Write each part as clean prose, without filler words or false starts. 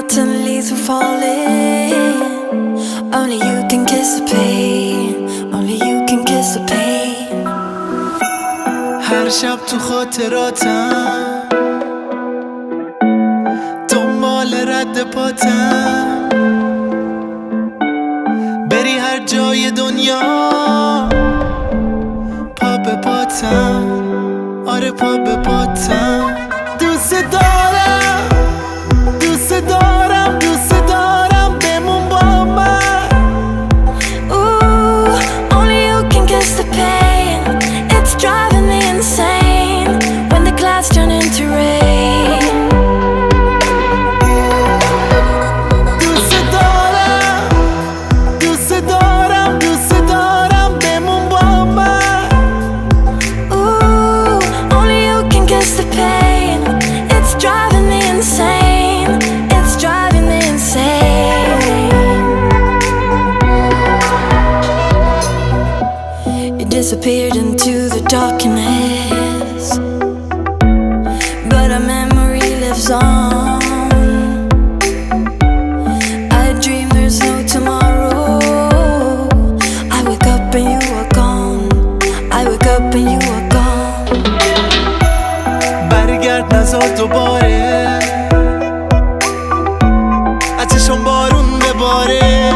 autumn leaves were falling. Only you can kiss the pain. Only you can kiss the pain. هر شب تو خاطراتم دنبال رد پاتم، بری هر جای دنیا پا به پاتم، آره پا به پاتم. دوست دارم دوست دارم دوست دارم بمون با من. Ooh, only you can kiss the pain. It's driving me insane when the clouds turn into rain. دوست دارم دوست دارم دوست دارم بمون با من. Ooh, only you can kiss the pain. It's driving me insane. It's driving me insane. You disappeared into the darkness, but our memory lives on. I dream there's no tomorrow. I wake up and you are gone. I wake up and you are gone. برگرد نزار دوباره، ازشون بارون بباره.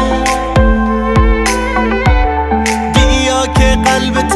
بیا که قلب